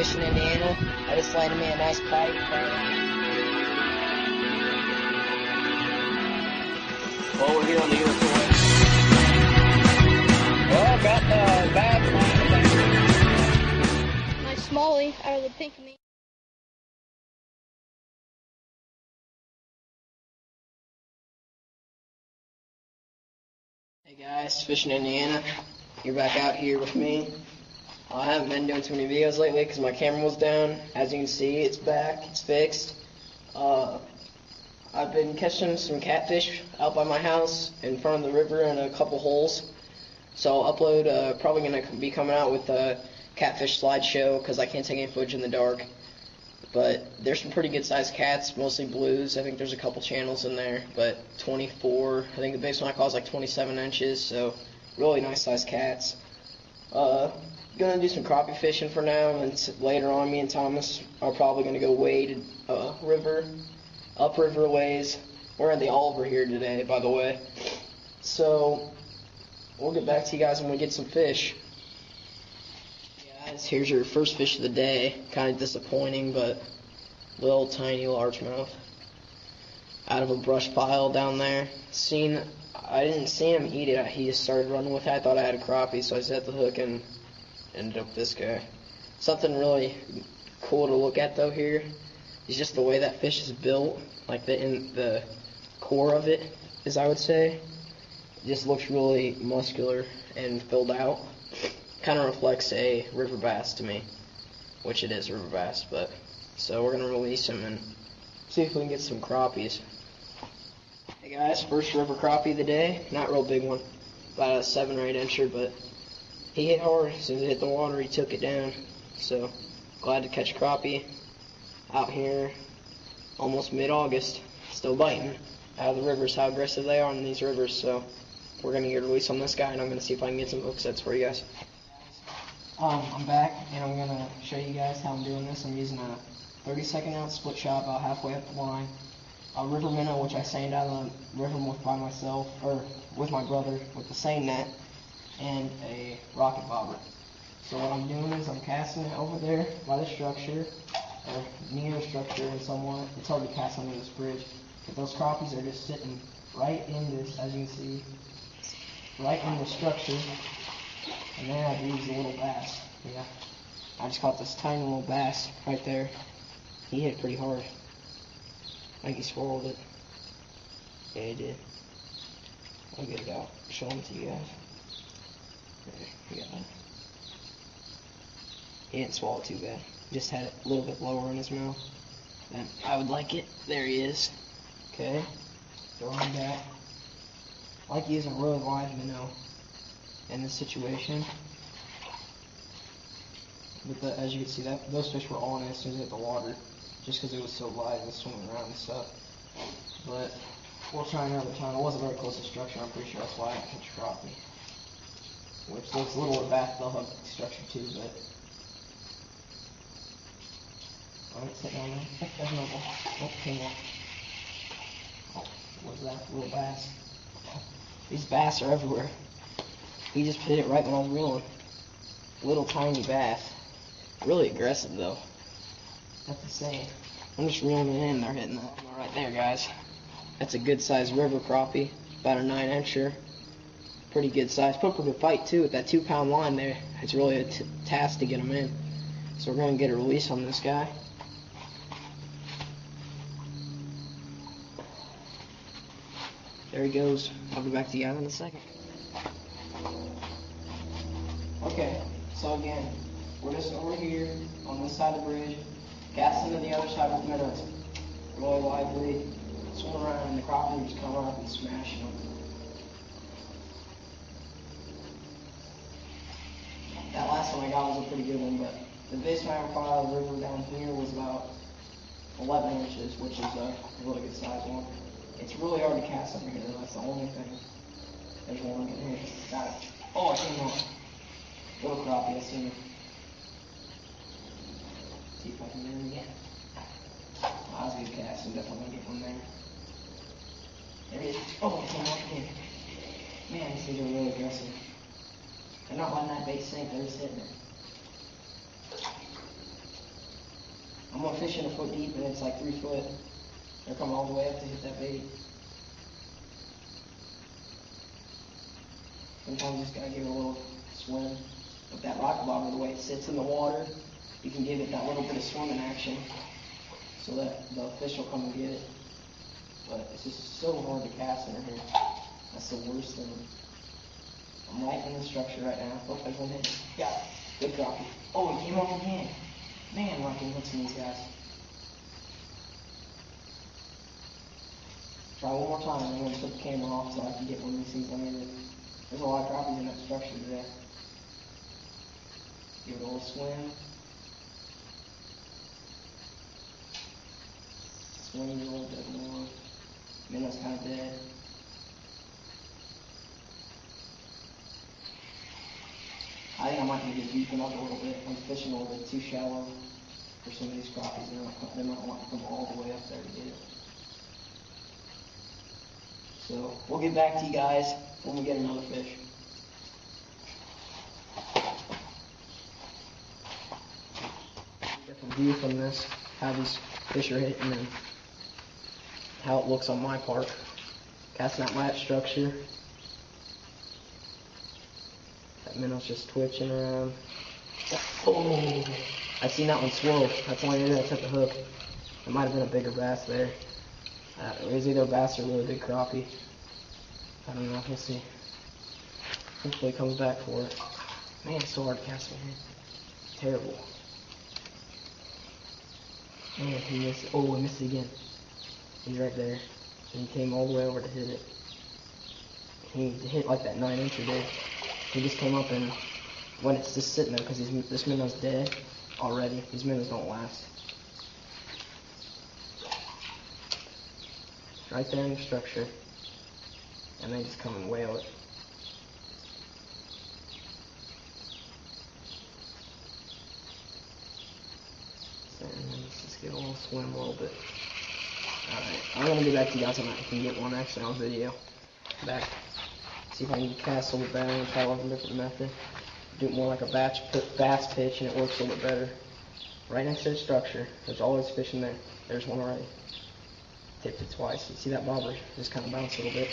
fishing in Indiana. I just landed me a nice pike. Well, we're here on the Iroquois. Well, got the bass. Nice smallie out of the pink meat. Hey guys, fishing in Indiana. You're back out here with me. I haven't been doing too many videos lately because my camera was down. As you can see, it's back, it's fixed. I've been catching some catfish out by my house in front of the river in a couple holes. So I'll upload, probably going to be coming out with a catfish slideshow because I can't take any footage in the dark. But there's some pretty good sized cats, mostly blues. I think there's a couple channels in there, but 24. I think the biggest one I caught is like 27 inches, so really nice sized cats. Gonna do some crappie fishing for now, and later on me and Thomas are probably gonna go wade upriver ways. We're at the Oliver here today, by the way. So we'll get back to you guys when we get some fish. Guys, here's your first fish of the day. Kind of disappointing, but little tiny largemouth out of a brush pile down there. I didn't see him eat it. He just started running with it. I thought I had a crappie, so I set the hook and ended up with this guy. Something really cool to look at though here is just the way that fish is built, like the core of it, as I would say. It just looks really muscular and filled out. Kind of reflects a river bass to me, which it is river bass. But so we're gonna release him and see if we can get some crappies. Hey guys, first river crappie of the day. Not a real big one, about a 7 or 8 incher, but he hit hard. As soon as it hit the water, he took it down. So glad to catch crappie out here, almost mid-August, still biting out of the rivers. How aggressive they are in these rivers. So we're gonna get a release on this guy, and I'm gonna see if I can get some hook sets for you guys. I'm back, and I'm going to show you guys how I'm doing this. I'm using a 32nd ounce split shot about halfway up the line, a river minnow, which I seined out of the river by myself, or with my brother, with the seine net, and a rocket bobber. So what I'm doing is I'm casting it over there by the structure, or near the structure and somewhat. It's hard to cast under this bridge, but those crappies are just sitting right in this, as you can see, right in the structure. And then I use a little bass. Yeah, I just caught this tiny little bass right there. He hit pretty hard. I think he swallowed it. Yeah, he did. I'll get it out, show him to you guys. There, you got it. He didn't swallow it too bad. Just had it a little bit lower in his mouth than I would like it. There he is. Okay, throw him back. I like using a really live minnow in this situation, but as you can see, those fish were all in as soon as they hit the water, just because it was so live and swimming around and stuff. But we'll try another time. It wasn't very close to structure. I'm pretty sure that's why I didn't catch crappie, which looks a little bit back. They'll have structure too, but alright, sit down there. There's no ball. Oh, came off. Oh, what's that? Little bass. These bass are everywhere. He just hit it right when I was reeling. Little tiny bass. Really aggressive though. That's the same. I'm just reeling it in. They're hitting that right there, guys. That's a good sized river crappie. About a 9 incher. Pretty good size. Put up a good fight too with that 2-pound line there. It's really a task to get them in. So we're going to get a release on this guy. There he goes. I'll be back to you guys in a second. Okay, so again, we're just over here on this side of the bridge, casting to the other side with minnows. Really lively, swim around, and the crappie just come up and smash them. That last one I got was a pretty good one, but the biggest one I ever caught out of the river down here was about 11 inches, which is a really good size one. It's really hard to cast under here, that's the only thing. There's one in here. Got it. Oh, I came off. Little crappie, I see it. See if I can get it again. Oh, that was a good cast. I'm definitely gonna get one there. There he is. Oh, it came off again. Man, these things are really aggressive. They're not letting that bait sink, they're just hitting it. I'm gonna fish in a foot deep and it's like 3 foot. They're coming all the way up to hit that bait. Sometimes you just gotta give it a little swim. With that rocket bobber, the way it sits in the water, you can give it that little bit of swimming action so that the fish will come and get it. But it's just so hard to cast under here. That's the worst thing. I'm right in the structure right now. Oh, there's one in. Got it. Good crappie. Oh, he came up again. Man, rocking hooks in these guys. Try one more time, and I'm going to put the camera off so I can get one of these things landed. There's a lot of crappies in that structure today. Give it a little swim. Swing a little bit more. Minnow's kind of dead. I think I might need to deepen up a little bit. I'm fishing a little bit too shallow for some of these crappies. They might want to come all the way up there to get it. So we'll get back to you guys when we get another fish. Different view from this, how these fish are hitting and how it looks on my part. Casting that latch structure. That minnow's just twitching around. Oh, I seen that one swirl. That's why I took a hook. It might have been a bigger bass there. It was either a bass or a really big crappie. I don't know. We'll see. Hopefully it comes back for it. Man, it's so hard to cast one here. Terrible. Man, he missed it. Oh, I missed it again. He's right there. And he came all the way over to hit it. He hit like that 9-incher there. He just came up and when it's just sitting there because this minnow's dead already. These minnows don't last. Right there in the structure. And they just come and whale it. And let's just get a little swim a little bit. Alright, I'm going to get back to you guys on that. I can get one actually on video. Back. See if I can cast a little better and try a different method. Do it more like a bass pitch and it works a little bit better. Right next to the structure. There's always fish in there. There's one already. Tipped it twice. You see that bobber just kind of bounce a little bit.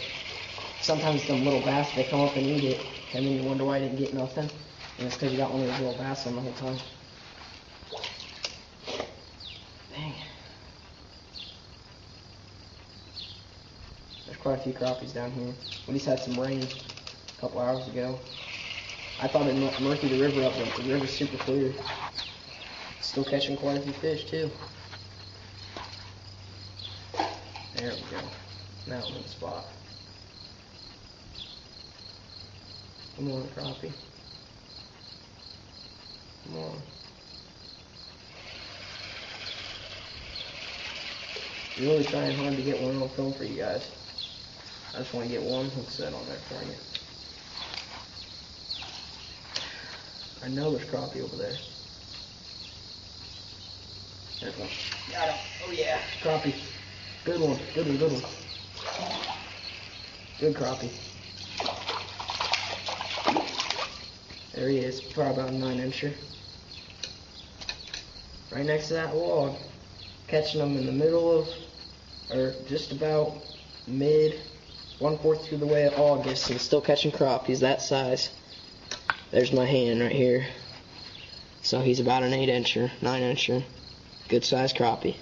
Sometimes them little bass, they come up and eat it, and then you wonder why you didn't get nothing. And it's because you got one of those little bass on the whole time. Dang. There's quite a few crappies down here. We just had some rain a couple hours ago. I thought it murkied the river up, but the river's super clear. Still catching quite a few fish, too. There we go. Now I'm in the spot. Come on, crappie. Come on. I'm really trying hard to get one on film for you guys. I just want to get one hook set on there for you. I know there's crappie over there. There's one. Got him. Oh yeah, crappie. Good one. Good one. Good one. Good crappie. There he is. Probably about a 9-incher. Right next to that log. Catching them in the middle of, or just about mid, 1/4 through the way of August, and still catching crappies that size. There's my hand right here. So he's about an 8-incher, 9-incher. Good size crappie.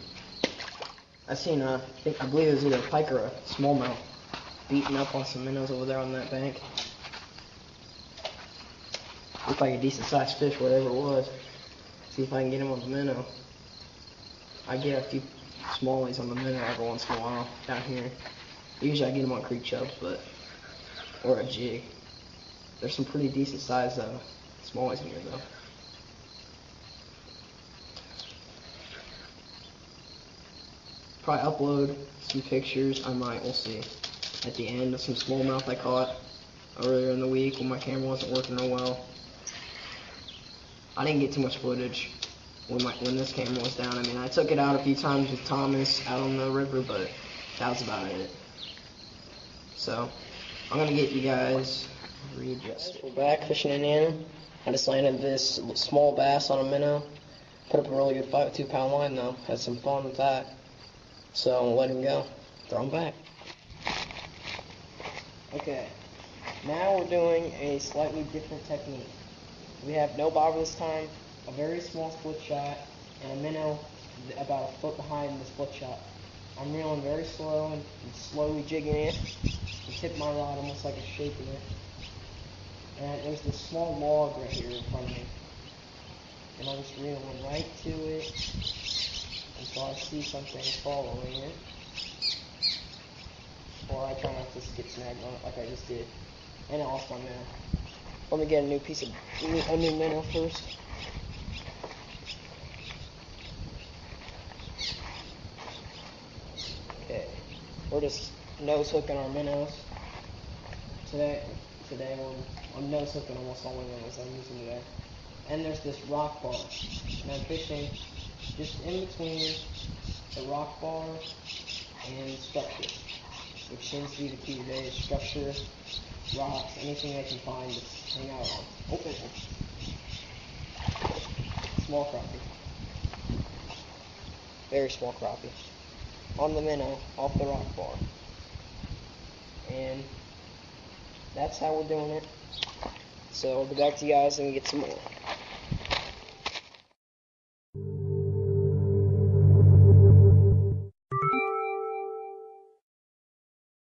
I seen I believe it was either a pike or a smallmouth beating up on some minnows over there on that bank. Looked like a decent sized fish, whatever it was. See if I can get him on the minnow. I get a few smallies on the minnow every once in a while down here. Usually I get them on creek chubs, or a jig. There's some pretty decent sized smallies in here though. Probably upload some pictures. I might, we'll see. At the end of some smallmouth I caught earlier in the week when my camera wasn't working real well. I didn't get too much footage when this camera was down. I mean, I took it out a few times with Thomas out on the river, but that was about it. So, I'm going to get you guys readjusted. We're back fishing in Anna. I just landed this small bass on a minnow. Put up a really good fight with 2-pound line though. Had some fun with that. So we'll let him go. Throw him back. Okay. Now we're doing a slightly different technique. We have no bobber this time, a very small split shot, and a minnow about a foot behind the split shot. I'm reeling very slow and slowly jigging it. The tip of my rod almost like it's shaking it. And there's this small log right here in front of me. And I'm just reeling right to it until I see something following it. Or I try not to just get snagged on it like I just did. And I lost my minnow. Let me get a new minnow first. Okay, we're just nose hooking our minnows. Today I'm nose hooking almost all my minnows I'm using today. And there's this rock bar. And I'm fishing just in between the rock bar and structure, which seems to be the key today, is structure, rocks, anything I can find to hang out on. Open it. Small crappie. Very small crappie. On the minnow, off the rock bar. And that's how we're doing it. So I'll be back to you guys and get some more.